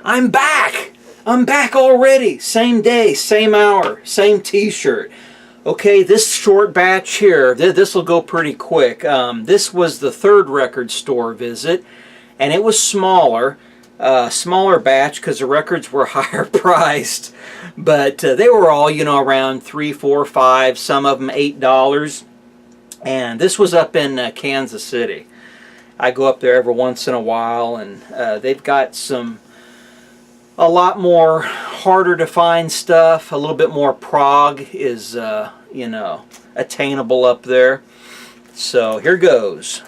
I'm back! I'm back already! Same day, same hour, same t-shirt. Okay, this short batch here, this will go pretty quick. This was the third record store visit, and it was smaller. Smaller batch because the records were higher priced. But they were all, you know, around $3, $4, $5, some of them $8. And this was up in Kansas City. I go up there every once in a while, and they've got a lot more harder to find stuff. A little bit more prog is, you know, attainable up there. So here goes.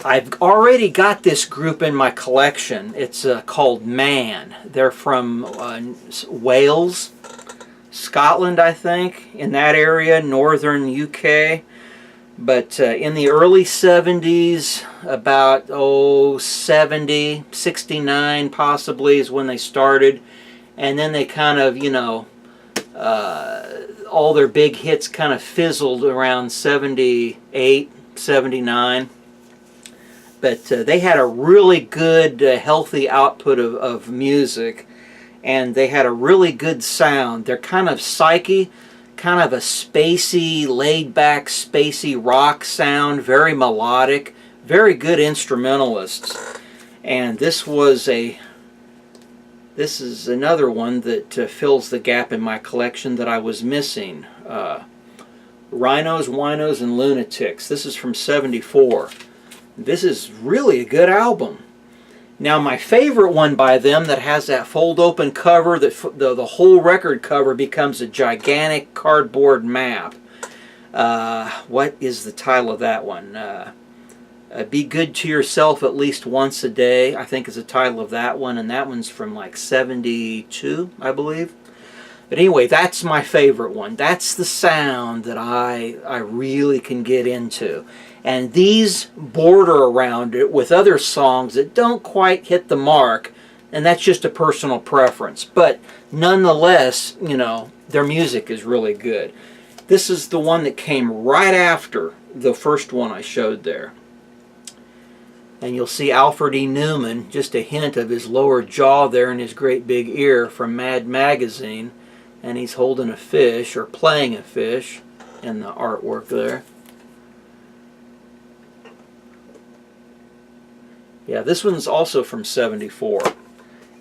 I've already got this group in my collection. It's called Man. They're from Wales, Scotland, I think, in that area, northern UK. But in the early 70s, about 70, 69 possibly is when they started. And then they kind of, you know, all their big hits kind of fizzled around 78, 79. But they had a really good, healthy output of music, and they had a really good sound. They're kind of psyche, kind of a spacey, laid-back, spacey rock sound, very melodic, very good instrumentalists. And this is another one that fills the gap in my collection that I was missing. Rhinos, Winos, and Lunatics. This is from '74. This is really a good album. Now my favorite one by them that has that fold open cover, that the whole record cover becomes a gigantic cardboard map. What is the title of that one? Be Good to Yourself at Least Once a Day, I think is the title of that one, and that one's from like 72, I believe. But anyway, that's my favorite one. That's the sound that I really can get into. And these border around it with other songs that don't quite hit the mark, and that's just a personal preference. But nonetheless, you know, their music is really good. This is the one that came right after the first one I showed there. And you'll see Alfred E. Newman, just a hint of his lower jaw there and his great big ear from Mad Magazine. And he's holding a fish, or playing a fish, in the artwork there. Yeah, this one's also from '74.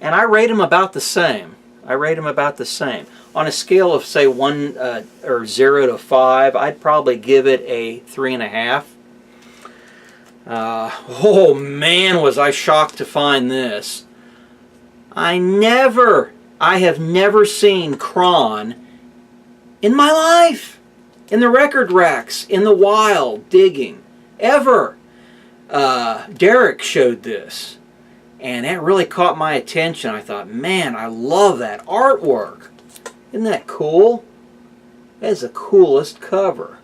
And I rate them about the same. I rate them about the same. On a scale of, say, 0 to 5, I'd probably give it a 3.5. Oh man, was I shocked to find this. I have never seen Kron in my life. In the record racks, in the wild, digging, ever. Derek showed this, and that really caught my attention. I thought, man, I love that artwork. Isn't that cool? That is the coolest cover.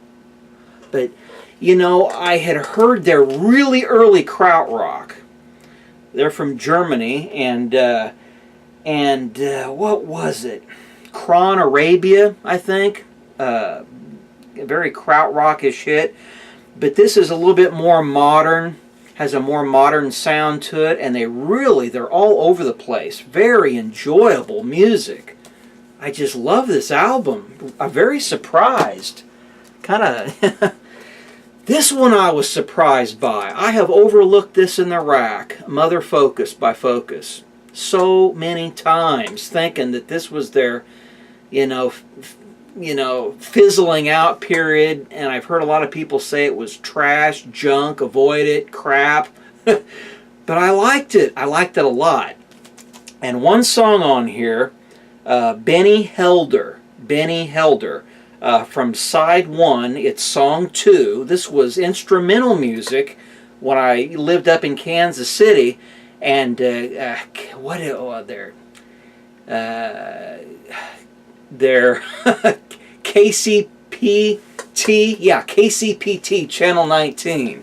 But, you know, I had heard their really early Krautrock. They're from Germany, and what was it? Kron Arabia, I think. A very Krautrockish hit. But this is a little bit more modern, has a more modern sound to it, and they're all over the place. Very enjoyable music. I just love this album. I'm very surprised. Kind of, this one I was surprised by. I have overlooked this in the rack, Mother Focus by Focus, so many times, thinking that this was their, you know, fizzling out period, and I've heard a lot of people say it was trash, junk, avoid it, crap. But I liked it. I liked it a lot. And one song on here, Benny Helder, from side 1, it's song 2. This was instrumental music when I lived up in Kansas City, and their KCPT, Channel 19.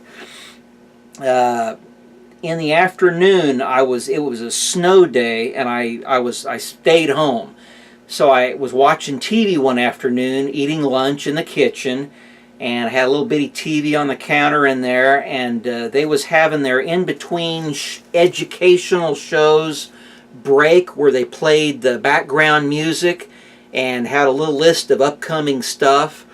In the afternoon, it was a snow day, and I stayed home. So I was watching TV one afternoon, eating lunch in the kitchen, and I had a little bitty TV on the counter in there, and they was having their in-between educational shows break where they played the background music and had a little list of upcoming stuff,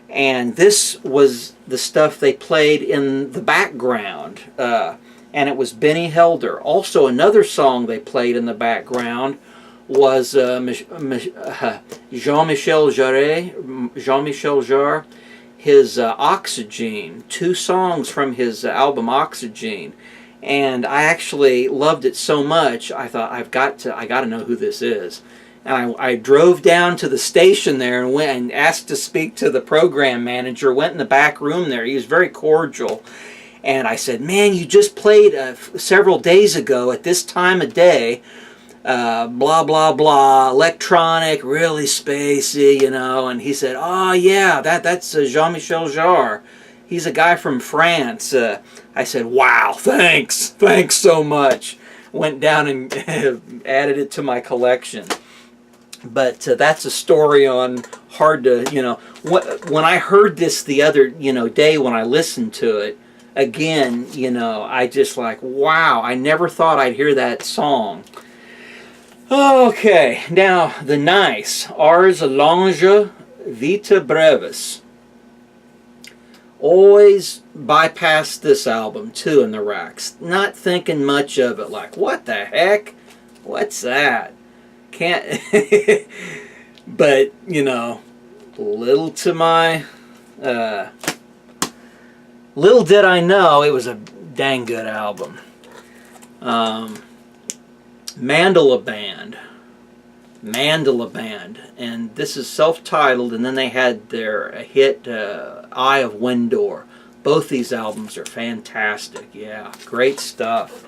and this was the stuff they played in the background, and it was Benny Helder. Also, another song they played in the background was Jean-Michel Jarre, his Oxygen, 2 songs from his album Oxygen. And I actually loved it so much, I thought, I got to know who this is. And I drove down to the station there and went and asked to speak to the program manager, went in the back room there. He was very cordial. And I said, man, you just played several days ago at this time of day, blah, blah, blah, electronic, really spacey, you know. And he said, oh, yeah, that's Jean-Michel Jarre. He's a guy from France. I said, wow, thanks so much. Went down and added it to my collection. But that's a story on hard to, you know, when I heard this the other, you know, day when I listened to it, again, you know, I just like, wow, I never thought I'd hear that song. Okay, now the nice, Ars Longa Vita Brevis. Always bypass this album too in the racks. Not thinking much of it, like, what the heck? What's that? Can't, but, you know, little did I know it was a dang good album. Mandala Band, and this is self-titled, and then they had their hit Eye of Windor. Both these albums are fantastic. Yeah, great stuff.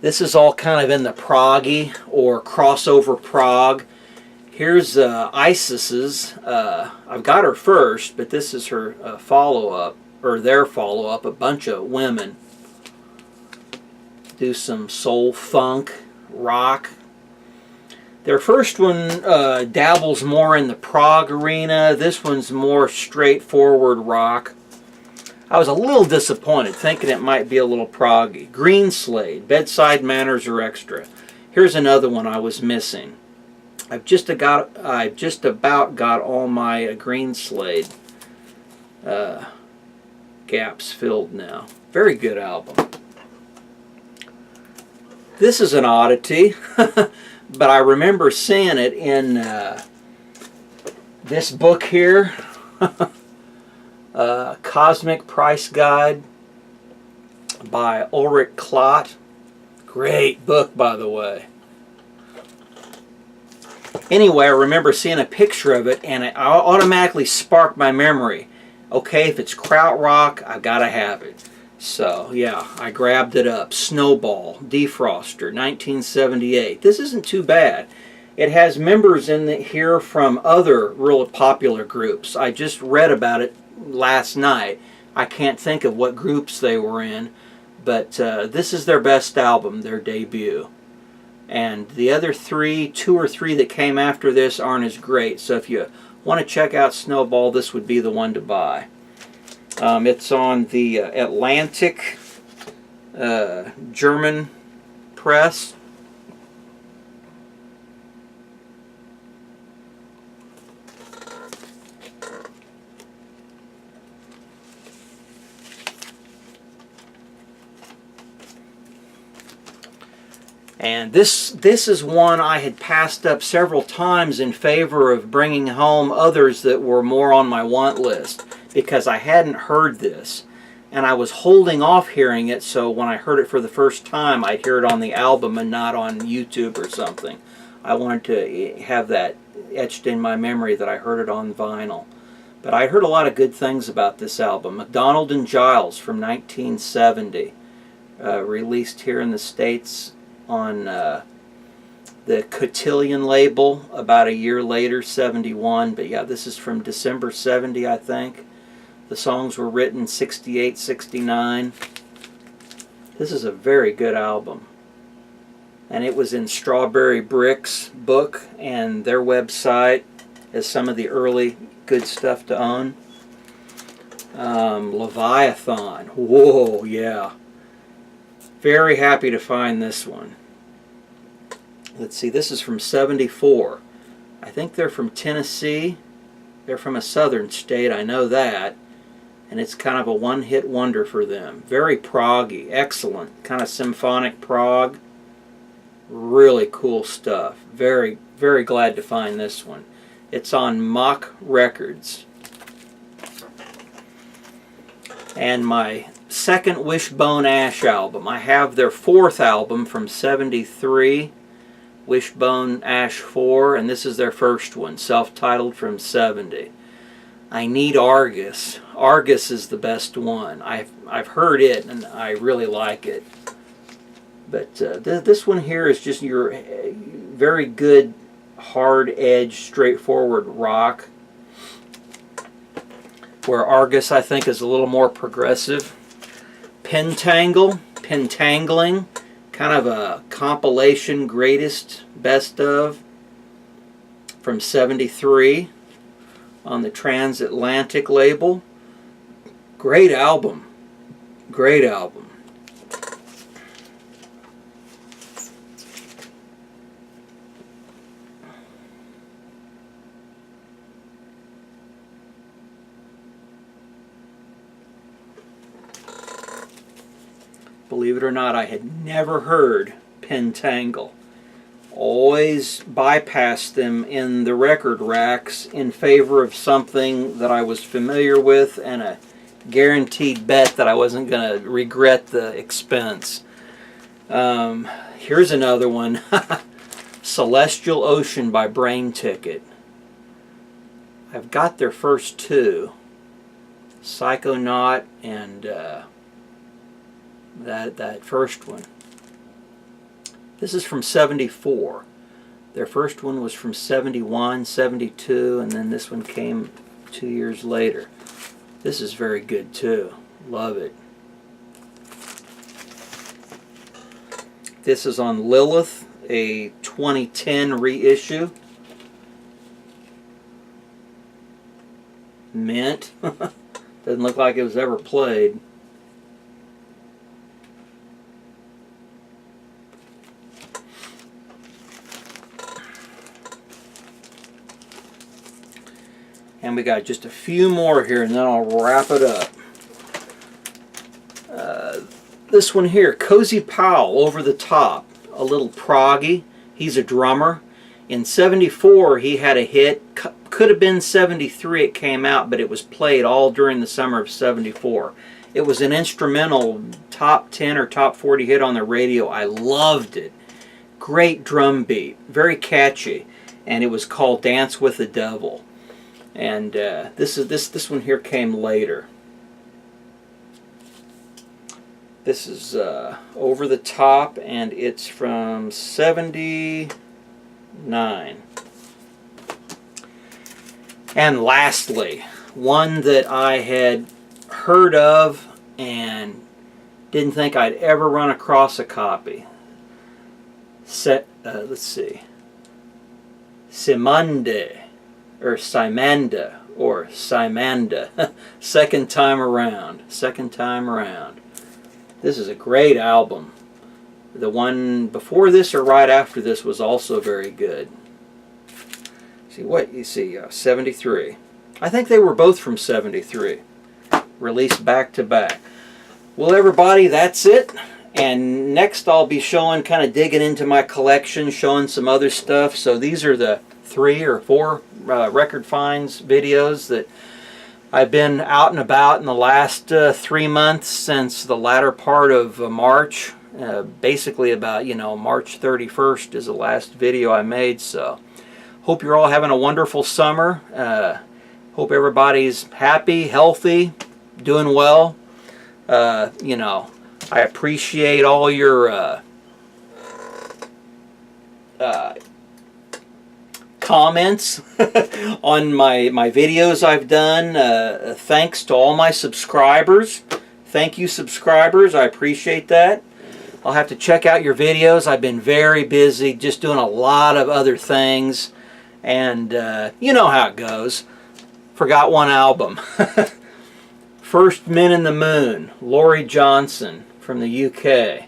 This is all kind of in the proggy or crossover prog. Here's Isis's. I've got her first, but this is her follow-up, or their follow-up. A bunch of women do some soul, funk, rock. Their first one dabbles more in the prog arena. This one's more straightforward rock. I was a little disappointed, thinking it might be a little proggy. Green Slade, Bedside Manners Are Extra. Here's another one I was missing. I've just about got all my Green Slade gaps filled now. Very good album. This is an oddity, but I remember seeing it in this book here. Cosmic Price Guide by Ulrich Klott. Great book, by the way. Anyway, I remember seeing a picture of it, and it automatically sparked my memory. Okay, if it's Krautrock, I've got to have it. So, yeah, I grabbed it up. Snowball, Defroster, 1978. This isn't too bad. It has members in here from other real popular groups. I just read about it last night. I can't think of what groups they were in, but this is their best album, their debut. And the other 2 or 3 that came after this aren't as great. So if you want to check out Snowball, this would be the one to buy. It's on the Atlantic German press. And this is one I had passed up several times in favor of bringing home others that were more on my want list, because I hadn't heard this. And I was holding off hearing it, so when I heard it for the first time, I'd hear it on the album and not on YouTube or something. I wanted to have that etched in my memory that I heard it on vinyl. But I heard a lot of good things about this album. McDonald and Giles from 1970, released here in the States on the Cotillion label about a year later, 71. But yeah, this is from December 70, I think. The songs were written 68, 69. This is a very good album. And it was in Strawberry Brick's book and their website as some of the early good stuff to own. Leviathan. Whoa, yeah. Very happy to find this one. Let's see, this is from 74. I think they're from Tennessee. They're from a southern state, I know that. And it's kind of a one-hit wonder for them. Very proggy, excellent. Kind of symphonic prog. Really cool stuff. Very, very glad to find this one. It's on Mach Records. And my second Wishbone Ash album. I have their fourth album from 73, Wishbone Ash 4, and this is their first one, self-titled, from 70. I Need Argus. Argus is the best one. I've heard it and I really like it. But this one here is just your very good, hard-edged, straightforward rock, where Argus, I think, is a little more progressive. Pentangling, kind of a compilation greatest best of from 73 on the Transatlantic label. Great album. Great album. Believe it or not, I had never heard Pentangle. Always bypassed them in the record racks in favor of something that I was familiar with and a guaranteed bet that I wasn't going to regret the expense. Here's another one. Celestial Ocean by Brain Ticket. I've got their first two. Psychonaut and that first one. This is from 74. Their first one was from 71, 72, and then this one came 2 years later. This is very good too. Love it. This is on Lilith, a 2010 reissue. Mint. Doesn't look like it was ever played. And we got just a few more here, and then I'll wrap it up. This one here, Cozy Powell, Over the Top, a little proggy. He's a drummer. In 74, he had a hit. Could have been 73 it came out, but it was played all during the summer of 74. It was an instrumental top 10 or top 40 hit on the radio. I loved it. Great drum beat, very catchy, and it was called Dance with the Devil. And this one here came later. This is Over the Top, and it's from 79. And lastly, one that I had heard of and didn't think I'd ever run across a copy. Let's see. Simanda, or Simanda, or Simanda. Second time around. This is a great album. The one before this or right after this was also very good. See what you see, 73. I think they were both from 73. Released back to back. Well, everybody, that's it. And next I'll be showing, kind of digging into my collection, showing some other stuff. So these are the 3 or 4 record finds videos that I've been out and about in the last 3 months since the latter part of March. Basically about, March 31st is the last video I made. So hope you're all having a wonderful summer. Hope everybody's happy, healthy, doing well. I appreciate all your comments on my videos I've done. Thanks to all my subscribers. Thank you, subscribers. I appreciate that. I'll have to check out your videos. I've been very busy just doing a lot of other things, and you know how it goes. Forgot one album. First Men in the Moon, Laurie Johnson from the UK.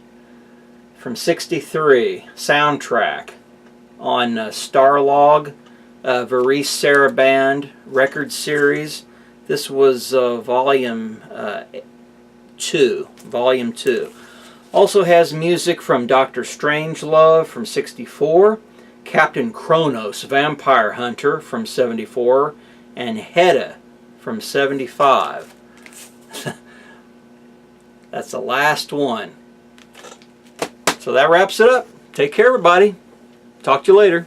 From 63, soundtrack on Starlog, Varice Sarabande record series. This was volume 2. Also has music from Dr. Strangelove from 64, Captain Kronos, Vampire Hunter from 74, and Hedda from 75. That's the last one. So that wraps it up. Take care, everybody. Talk to you later.